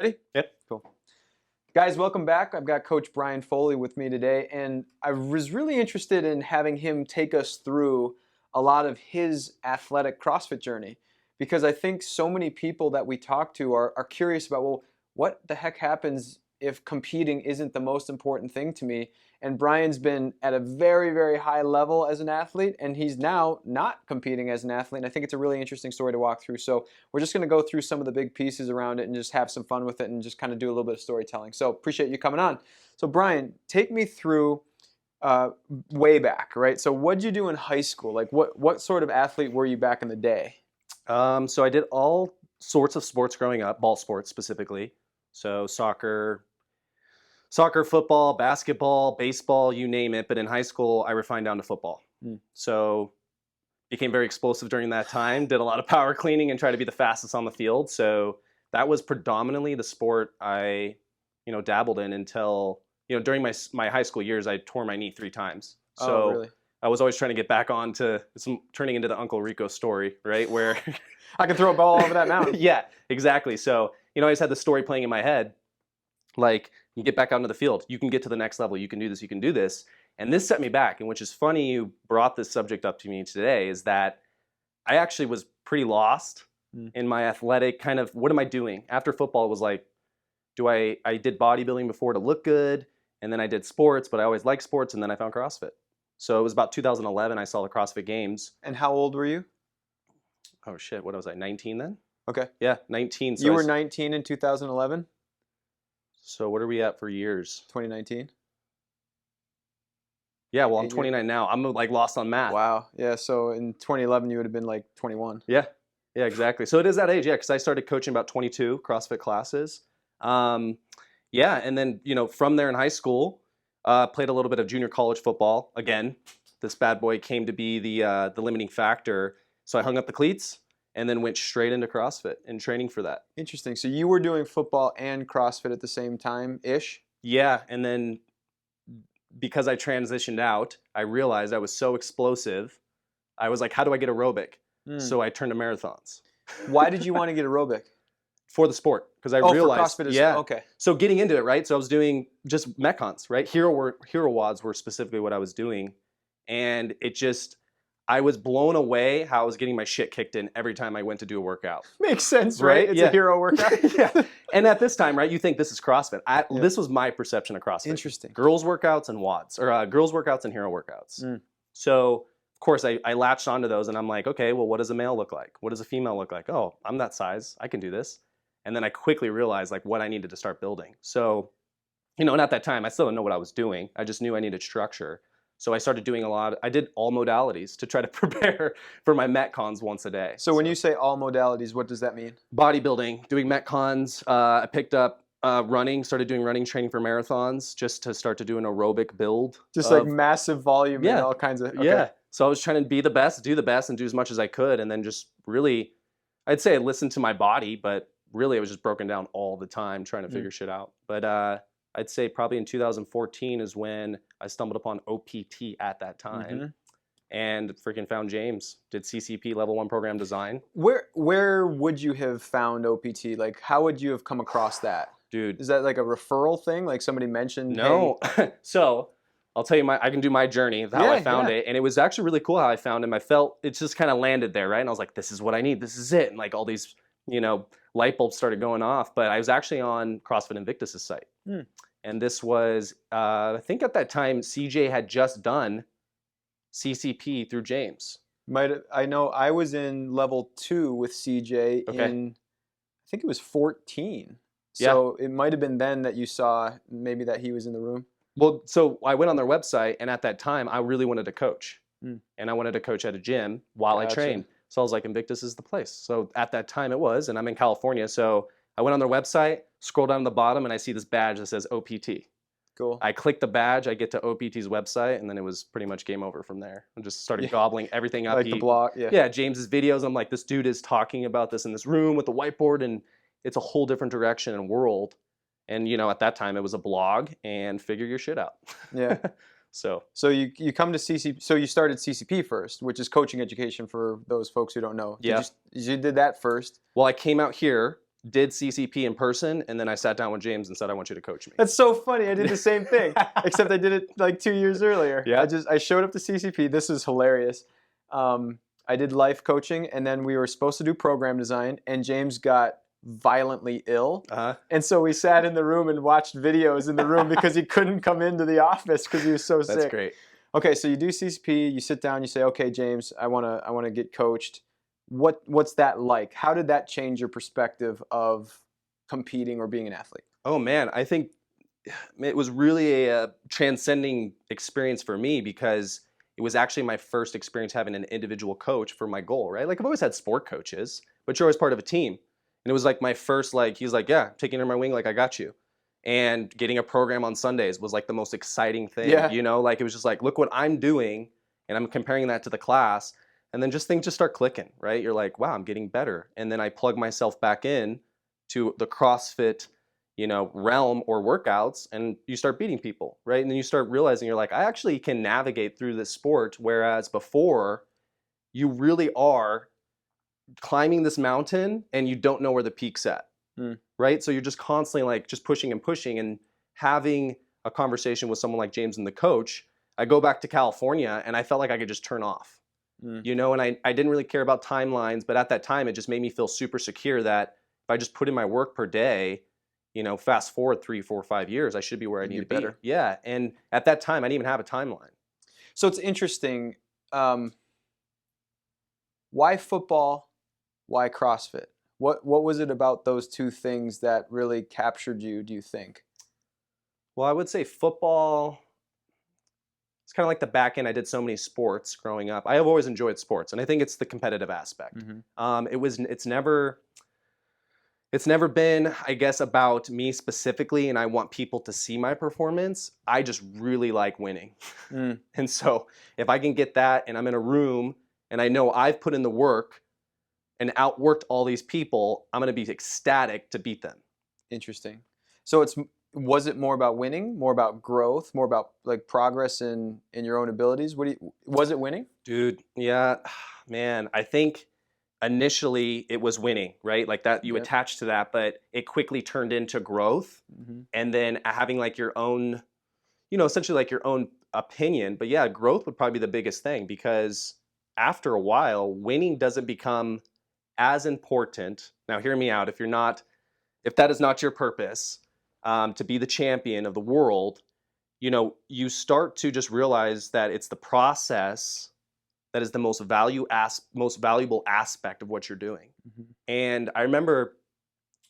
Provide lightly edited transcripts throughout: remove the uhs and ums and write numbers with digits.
Ready? Yep. Cool. Guys, welcome back. I've got Coach Brian Foley with me today, and I was really interested in having him take us through a lot of his athletic CrossFit journey, because I think so many people that we talk to are curious about, well, what the heck happens if competing isn't the most important thing to me? And Brian's been at a very, very high level as an athlete, and he's now not competing as an athlete. And I think it's a really interesting story to walk through. So we're just going to go through some of the big pieces around it and just have some fun with it and just kind of do a little bit of storytelling. So appreciate you coming on. So Brian, take me through way back, right? So what'd you do in high school? Like what sort of athlete were you back in the day? So I did all sorts of sports growing up, ball sports specifically. So soccer, football, basketball, baseball, you name it. But in high school, I refined down to football. So became very explosive during that time, did a lot of power cleaning and tried to be the fastest on the field. So that was predominantly the sport I, dabbled in until, during my high school years, I tore my knee 3 times. So Oh, really? I was always trying to get back on to turning into the Uncle Rico story, right? Where I can throw a ball over that mountain. Yeah, exactly. So, I always had the story playing in my head, like, you get back onto the field, you can get to the next level, you can do this, you can do this. And this set me back. And which is funny you brought this subject up to me today, is that I actually was pretty lost in my athletic kind of, what am I doing? After football, it was like, I did bodybuilding before to look good, and then I did sports, but I always liked sports, and then I found CrossFit. So it was about 2011, I saw the CrossFit Games. And how old were you? Oh shit, what was I, 19 then? Okay. Yeah, 19. So You were 19 in 2011? So what are we at for years? 2019? Yeah, well, I'm 29 now. I'm like lost on math. Wow. Yeah, so in 2011 you would have been like 21. Yeah, exactly. So it is that age, yeah, because I started coaching about 22 CrossFit classes. Yeah, and then, from there in high school, played a little bit of junior college football. Again, this bad boy came to be the limiting factor. So I hung up the cleats and then went straight into CrossFit and training for that. Interesting. So you were doing football and CrossFit at the same time-ish? Yeah, and then because I transitioned out, I realized I was so explosive. I was like, how do I get aerobic? So I turned to marathons. Why did you want to get aerobic? For the sport, because I realized, for CrossFit yeah. Okay. So getting into it, right? So I was doing just Metcons, right? Hero WODs were specifically what I was doing, and I was blown away how I was getting my shit kicked in every time I went to do a workout. Makes sense, right? It's a hero workout. Yeah. And at this time, right, you think this is CrossFit. This was my perception of CrossFit. Interesting. Girls workouts and WODs, or girls workouts and hero workouts. So of course I latched onto those, and I'm like, okay, well, what does a male look like? What does a female look like? Oh, I'm that size. I can do this. And then I quickly realized like what I needed to start building. So, and at that time, I still didn't know what I was doing. I just knew I needed structure. So I started doing I did all modalities to try to prepare for my Metcons once a day. So when you say all modalities, what does that mean? Bodybuilding, doing Metcons. I picked up running, started doing running training for marathons just to start to do an aerobic build. Just like massive volume and all kinds of, okay. Yeah. So I was trying to be the best, do the best, and do as much as I could. And then just really, I'd say I listened to my body, but really I was just broken down all the time trying to figure shit out. But I'd say probably in 2014 is when I stumbled upon OPT at that time and freaking found James, did CCP level 1 program design. Where would you have found OPT? Like, how would you have come across that? Dude. Is that like a referral thing? Like somebody mentioned? No. Hey. So I'll tell you I can do my journey of how I found it. And it was actually really cool how I found him. I felt it just kind of landed there, right? And I was like, this is what I need. This is it. And like all these, light bulbs started going off. But I was actually on CrossFit Invictus' site. And this was, I think at that time, CJ had just done CCP through James. I know I was in level 2 with CJ in, I think it was 14. So it might have been then that you saw maybe that he was in the room. Well, so I went on their website, and at that time, I really wanted to coach. And I wanted to coach at a gym while I trained. So I was like, Invictus is the place. So at that time it was, and I'm in California. So I went on their website, scroll down to the bottom, and I see this badge that says OPT. Cool. I click the badge, I get to OPT's website, and then it was pretty much game over from there. I just started gobbling everything up. Like the blog, Yeah, James's videos. I'm like, this dude is talking about this in this room with the whiteboard, and it's a whole different direction and world. And, at that time, it was a blog, and figure your shit out. Yeah. So you come to CCP. So you started CCP first, which is coaching education for those folks who don't know. Yeah. You did that first. Well, I came out here did CCP in person, and then I sat down with James and said, I want you to coach me. That's so funny. I did the same thing, except I did it like 2 years earlier. Yeah. I showed up to CCP. This is hilarious. I did life coaching, and then we were supposed to do program design, and James got violently ill. And so we sat in the room and watched videos in the room because he couldn't come into the office because he was so sick. That's great. Okay, so you do CCP, you sit down, you say, okay, James, I wanna get coached. What's that like? How did that change your perspective of competing or being an athlete? Oh man, I think it was really a transcending experience for me because it was actually my first experience having an individual coach for my goal, right? Like I've always had sport coaches, but you're always part of a team. And it was like my first, like, he's like, yeah, taking under my wing, like I got you. And getting a program on Sundays was like the most exciting thing, you know? Like it was just like, look what I'm doing, and I'm comparing that to the class. And then things just start clicking, right? You're like, wow, I'm getting better. And then I plug myself back in to the CrossFit, realm or workouts, and you start beating people, right? And then you start realizing you're like, I actually can navigate through this sport, whereas before you really are climbing this mountain and you don't know where the peak's at, right? So you're just constantly like just pushing and pushing, and having a conversation with someone like James and the coach. I go back to California and I felt like I could just turn off. And I didn't really care about timelines, but at that time, it just made me feel super secure that if I just put in my work per day, fast forward 3, 4, 5 years, I should be where I need to be. Better. Yeah. And at that time, I didn't even have a timeline. So it's interesting. Why football? Why CrossFit? What was it about those two things that really captured you, do you think? Well, I would say football. It's kind of like the back end. I did so many sports growing up. I have always enjoyed sports, and I think it's the competitive aspect. It's never been, I guess, about me specifically, and I want people to see my performance. I just really like winning. And so if I can get that, and I'm in a room and I know I've put in the work and outworked all these people, I'm going to be ecstatic to beat them. Interesting. So was it more about winning, more about growth, more about like progress in your own abilities? Was it winning? Dude, yeah, man, I think initially it was winning, right? Like that, you attach to that, but it quickly turned into growth, and then having like your own, essentially like your own opinion. But yeah, growth would probably be the biggest thing, because after a while, winning doesn't become as important. Now, hear me out. If that is not your purpose, to be the champion of the world, you start to just realize that it's the process that is the most valuable aspect of what you're doing. And I remember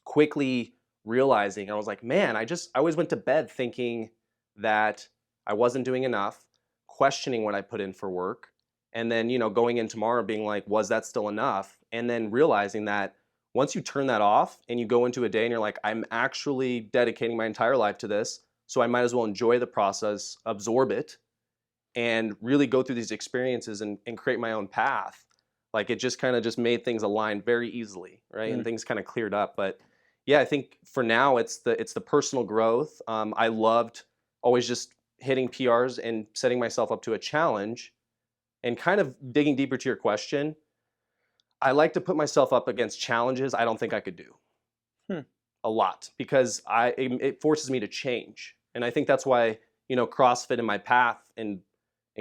quickly realizing, I was like, man, I always went to bed thinking that I wasn't doing enough, questioning what I put in for work, and then, going in tomorrow being like, was that still enough? And then realizing that once you turn that off and you go into a day and you're like, I'm actually dedicating my entire life to this, so I might as well enjoy the process, absorb it, and really go through these experiences and create my own path. Like it just kind of just made things align very easily, right? And things kind of cleared up. But yeah, I think for now it's the personal growth. I loved always just hitting PRs and setting myself up to a challenge. And kind of digging deeper to your question, I like to put myself up against challenges I don't think I could do. A lot, because it forces me to change. And I think that's why, CrossFit in my path and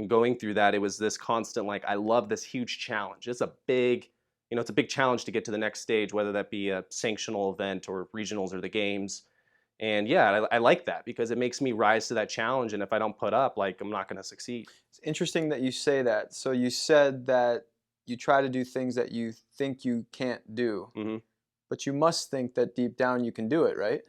going through that, it was this constant, like, I love this huge challenge. It's a big, it's a big challenge to get to the next stage, whether that be a sanctional event or regionals or the games. And yeah, I like that because it makes me rise to that challenge. And if I don't put up, like, I'm not going to succeed. It's interesting that you say that. So you said that you try to do things that you think you can't do, but you must think that deep down you can do it, right?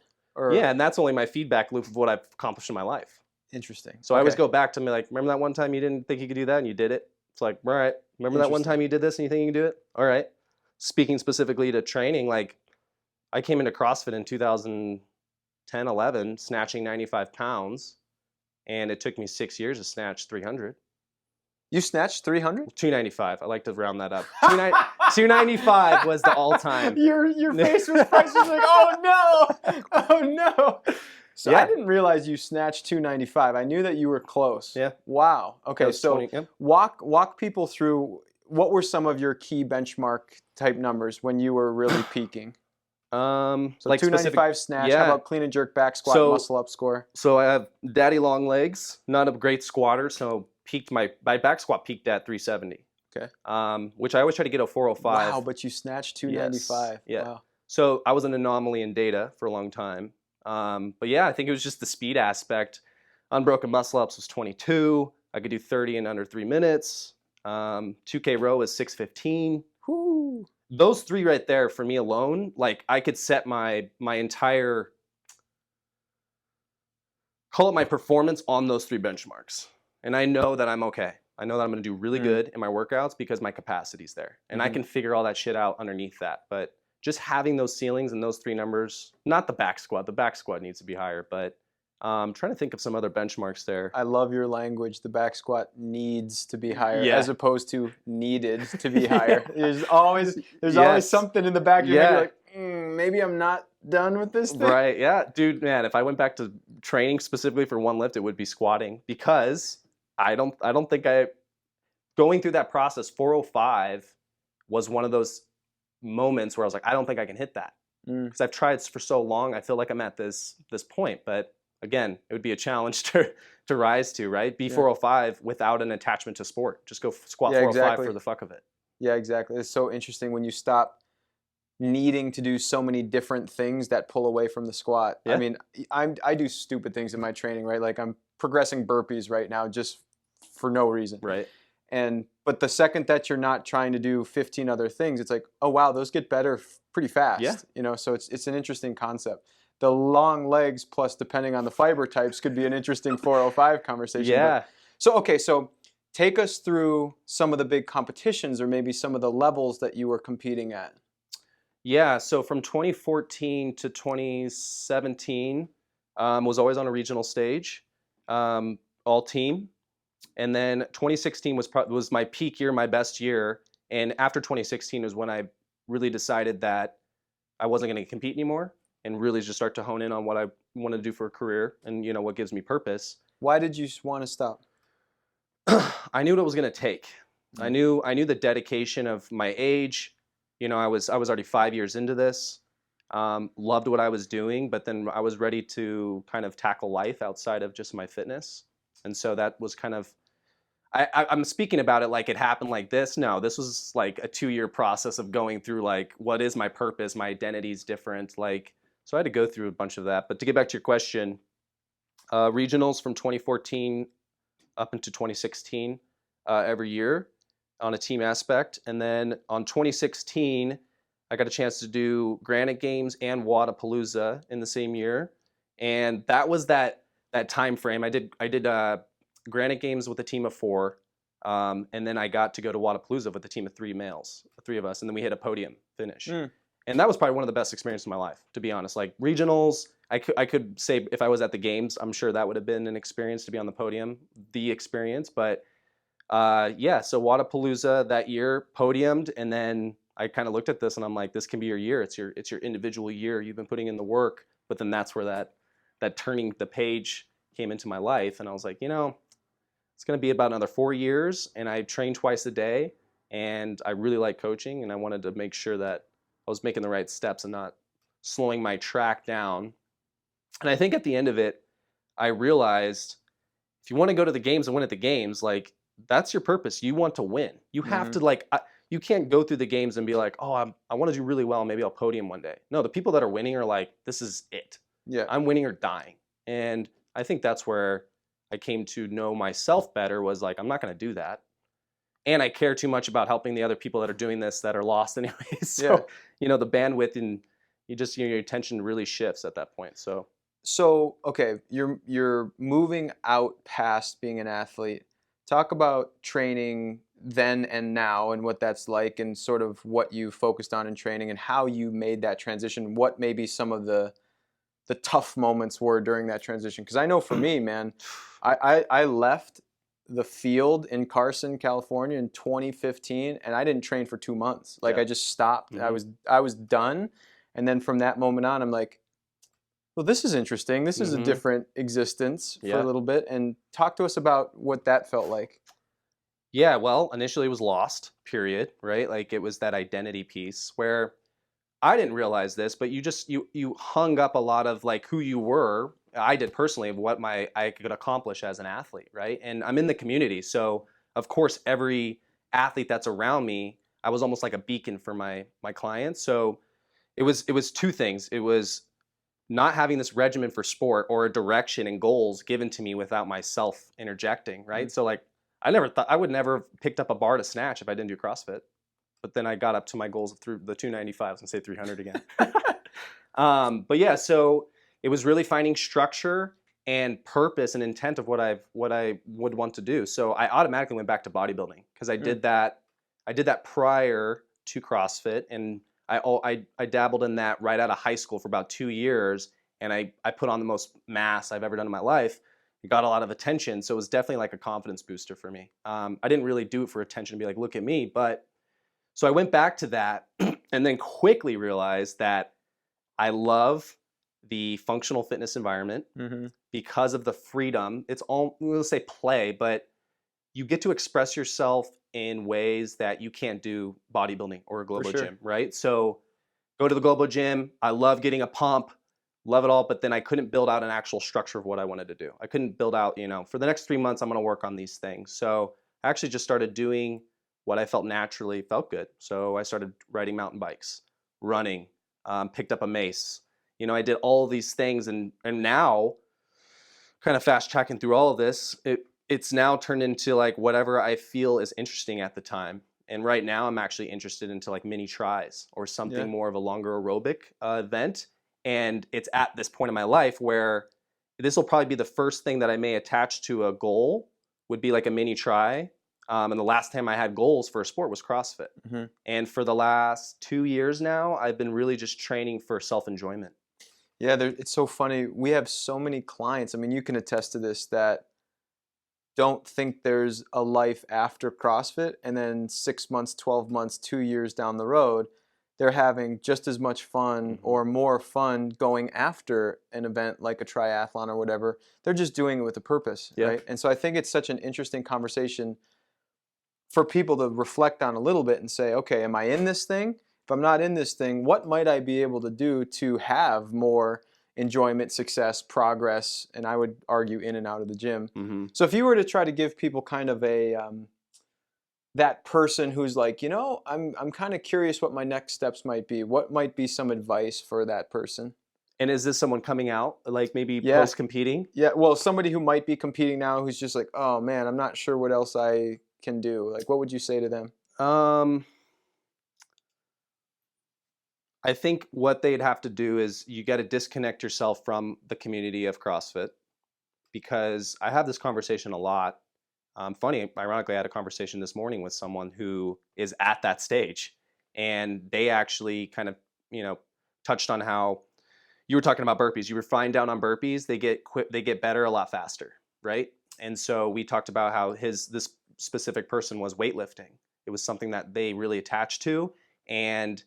Yeah, and that's only my feedback loop of what I've accomplished in my life. Interesting. So I always go back to me like, remember that one time you didn't think you could do that and you did it? It's like, all right. Remember that one time you did this and you think you can do it? All right. Speaking specifically to training, like I came into CrossFit in 2010, 11, snatching 95 pounds, and it took me 6 years to snatch 300. You snatched 300? 295. I like to round that up. 295 was the all-time. Your face was priceless. Like, oh no, oh no. So Yeah. I didn't realize you snatched 295. I knew that you were close. Yeah. Wow. Okay, was so 20, yeah. walk people through what were some of your key benchmark type numbers when you were really peaking. So like 295 snatch. How yeah. about clean and jerk back squat, So muscle up score? so I have daddy long legs, not a great squatter, so peaked my back squat peaked at 370. Okay. Which I always try to get a 405. Wow, but you snatched Yes. 295. Yeah. Wow. So I was an anomaly in data for a long time. But yeah, I think it was just the speed aspect. Unbroken muscle ups was 22. I could do 30 in under 3 minutes. 2K row is 6:15. Whoo. Those three right there for me alone, like I could set my entire, call it my performance on those three benchmarks. And I know that I'm okay. I know that I'm going to do really good in my workouts because my capacity's there. And I can figure all that shit out underneath that. But just having those ceilings and those three numbers, not the back squat. The back squat needs to be higher. But I'm trying to think of some other benchmarks there. I love your language. The back squat needs to be higher Yeah. as opposed to needed to be higher. There's always Yes. something in the back of your head. Yeah. You're like, maybe I'm not done with this thing. Right. Yeah. Dude, man, if I went back to training specifically for one lift, it would be squatting because I don't think going through that process, 405 was one of those moments where I was like, I don't think I can hit that. Because I've tried for so long. I feel like I'm at this point. But again, it would be a challenge to rise to, right? Be 405 without an attachment to sport. Just go squat 405 for the fuck of it. Yeah, exactly. It's so interesting when you stop needing to do so many different things that pull away from the squat. Yeah. I mean, I do stupid things in my training, right? Like I'm progressing burpees right now just for no reason. Right. But the second that you're not trying to do 15 other things, it's like, oh wow, those get better pretty fast. Yeah. You know, so it's an interesting concept. The long legs plus depending on the fiber types could be an interesting 405 conversation. Yeah. So take us through some of the big competitions or maybe some of the levels that you were competing at. Yeah, so from 2014 to 2017, was always on a regional stage, all team. And then 2016 was my peak year, my best year. And after 2016 was when I really decided that I wasn't going to compete anymore and really just start to hone in on what I want to do for a career and what gives me purpose. Why did you want to stop? I knew what it was going to take. I knew the dedication of my age. I was already 5 years into this. Loved what I was doing, but then I was ready to kind of tackle life outside of just my fitness. And so that was kind of, I'm speaking about it like it happened like this. No, this was like a 2-year process of going through like, what is my purpose? My identity is different. So I had to go through a bunch of that. But to get back to your question, regionals from 2014 up into 2016 every year on a team aspect. And then on 2016, I got a chance to do Granite Games and Wadapalooza in the same year. And that was that time frame. I did Granite Games with a team of 4. And then I got to go to Wadapalooza with a team of 3 males, 3 of us. And then we hit a podium finish. And that was probably one of the best experiences of my life, to be honest. Like regionals, I could say if I was at the games, I'm sure that would have been an experience to be on the podium, the experience. But yeah, so Wadapalooza that year, podiumed, and then I kind of looked at this and I'm like, this can be your year. It's your individual year. You've been putting in the work. But then that's where that turning the page came into my life, and I was like, it's going to be about another 4 years, and I train twice a day, and I really like coaching, and I wanted to make sure that I was making the right steps and not slowing my track down. And I think at the end of it, I realized if you want to go to the games and win at the games, like that's your purpose. You want to win. You have to you can't go through the games and be like, oh, I want to do really well. Maybe I'll podium one day. No, the people that are winning are like, this is it. Yeah. I'm winning or dying. And I think that's where I came to know myself better, was like, I'm not going to do that. And I care too much about helping the other people that are doing this that are lost anyways. So, the bandwidth and your attention really shifts at that point. So okay, you're moving out past being an athlete. Talk about training then and now and what that's like and sort of what you focused on in training and how you made that transition. What maybe some of the tough moments were during that transition. Because I know for me, man, I left the field in Carson, California in 2015, and I didn't train for 2 months. Like I just stopped. I was done. And then from that moment on, I'm like, well, this is interesting. This is a different existence for a little bit. And talk to us about what that felt like. Yeah, well, initially it was lost, period, right? Like it was that identity piece where I didn't realize this, but you hung up a lot of like who you were. I did personally of what I could accomplish as an athlete, right? And I'm in the community, so of course every athlete that's around me, I was almost like a beacon for my clients. So it was two things. It was not having this regimen for sport or a direction and goals given to me without myself interjecting, right? So like I never thought I would never have picked up a bar to snatch if I didn't do CrossFit. But then I got up to my goals through the 295s and say 300 again. But yeah, so it was really finding structure and purpose and intent of what I would want to do. So I automatically went back to bodybuilding because I did that. I did that prior to CrossFit, and I dabbled in that right out of high school for about 2 years, and I put on the most mass I've ever done in my life. It got a lot of attention, so it was definitely like a confidence booster for me. I didn't really do it for attention to be like, look at me, but so I went back to that and then quickly realized that I love the functional fitness environment because of the freedom. It's all, we'll say play, but you get to express yourself in ways that you can't do bodybuilding or a Globo gym, right? So go to the Globo gym. I love getting a pump, love it all, but then I couldn't build out an actual structure of what I wanted to do. I couldn't build out, for the next 3 months, I'm going to work on these things. So I actually just started doing what I felt naturally felt good. So I started riding mountain bikes, running, picked up a mace. I did all these things, and now, kind of fast tracking through all of this, it's now turned into like whatever I feel is interesting at the time. And right now, I'm actually interested into like mini tries or something more of a longer aerobic event. And it's at this point in my life where this will probably be the first thing that I may attach to a goal would be like a mini try. And the last time I had goals for a sport was CrossFit. And for the last 2 years now, I've been really just training for self-enjoyment. Yeah, it's so funny. We have so many clients, I mean, you can attest to this, that don't think there's a life after CrossFit, and then 6 months, 12 months, 2 years down the road, they're having just as much fun or more fun going after an event like a triathlon or whatever. They're just doing it with a purpose, right? And so I think it's such an interesting conversation for people to reflect on a little bit and say, okay, am I in this thing? If I'm not in this thing, what might I be able to do to have more enjoyment, success, progress, and I would argue in and out of the gym. So if you were to try to give people kind of a that person who's like, I'm kind of curious what my next steps might be, what might be some advice for that person? And is this someone coming out, like maybe post-competing? Yeah, well, somebody who might be competing now who's just like, oh man, I'm not sure what else I can do. Like, what would you say to them? I think what they'd have to do is you got to disconnect yourself from the community of CrossFit, because I have this conversation a lot. Funny, ironically, I had a conversation this morning with someone who is at that stage, and they actually kind of, touched on how you were talking about burpees. You were fine down on burpees. They get better a lot faster, right? And so we talked about how this specific person was weightlifting. It was something that they really attached to, and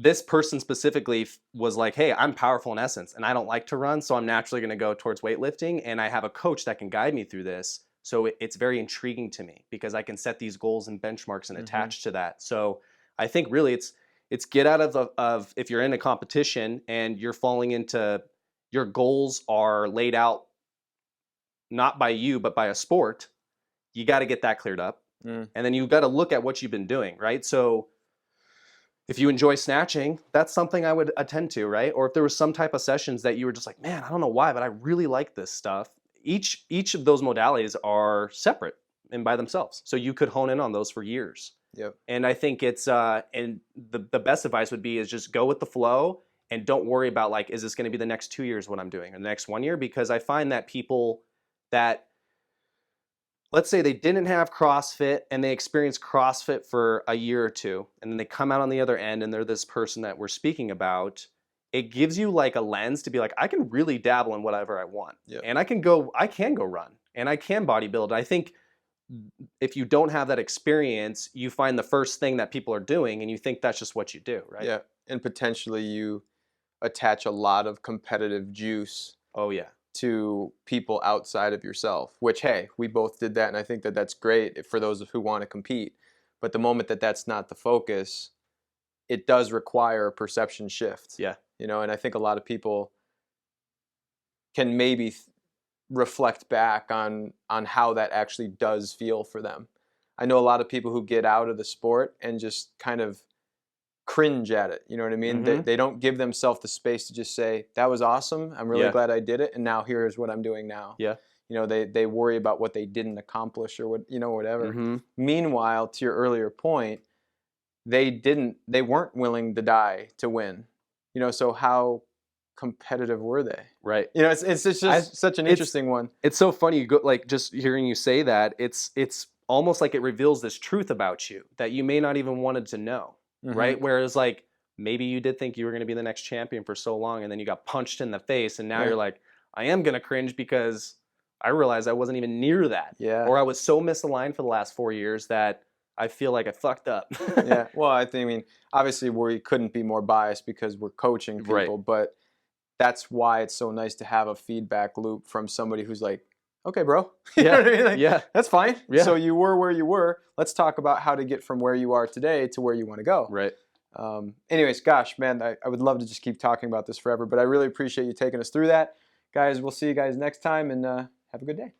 this person specifically was like, hey, I'm powerful in essence and I don't like to run, so I'm naturally going to go towards weightlifting, and I have a coach that can guide me through this. So it's very intriguing to me because I can set these goals and benchmarks and attach to that. So I think really it's get out of if you're in a competition and you're falling into, your goals are laid out not by you but by a sport, you got to get that cleared up. And then you've got to look at what you've been doing, right? So if you enjoy snatching, that's something I would attend to, right? Or if there was some type of sessions that you were just like, man, I don't know why, but I really like this stuff. Each of those modalities are separate and by themselves. So you could hone in on those for years. And I think it's, and the best advice would be is just go with the flow and don't worry about like, is this going to be the next 2 years what I'm doing or the next 1 year? Because I find that people that, let's say they didn't have CrossFit and they experienced CrossFit for a year or two, and then they come out on the other end and they're this person that we're speaking about, it gives you like a lens to be like, I can really dabble in whatever I want. And I can go run and I can bodybuild. I think if you don't have that experience, you find the first thing that people are doing and you think that's just what you do, right? Yeah, and potentially you attach a lot of competitive juice. Oh yeah. To people outside of yourself, which, hey, we both did that, and I think that that's great for those who want to compete. But the moment that that's not the focus, it does require a perception shift. Yeah. You know, and I think a lot of people can maybe reflect back on how that actually does feel for them. I know a lot of people who get out of the sport and just kind of cringe at it. You know what I mean? They don't give themselves the space to just say, that was awesome. I'm really glad I did it. And now here's what I'm doing now. Yeah. You know, they worry about what they didn't accomplish or what, you know, whatever. Meanwhile, to your earlier point, they weren't willing to die to win. You know, so how competitive were they? Right. You know, it's just such an interesting one. It's so funny, like just hearing you say that, it's almost like it reveals this truth about you that you may not even wanted to know, right? Whereas like maybe you did think you were going to be the next champion for so long, and then you got punched in the face, and now you're like, I am going to cringe because I realized I wasn't even near that. Yeah. Or I was so misaligned for the last 4 years that I feel like I fucked up. Yeah. Well, I mean, obviously we couldn't be more biased because we're coaching people, but that's why it's so nice to have a feedback loop from somebody who's like, okay, bro. You know what I mean? Like, that's fine. Yeah. So you were where you were. Let's talk about how to get from where you are today to where you want to go. Right. Anyways, gosh, man, I would love to just keep talking about this forever, but I really appreciate you taking us through that. Guys, we'll see you guys next time, and have a good day.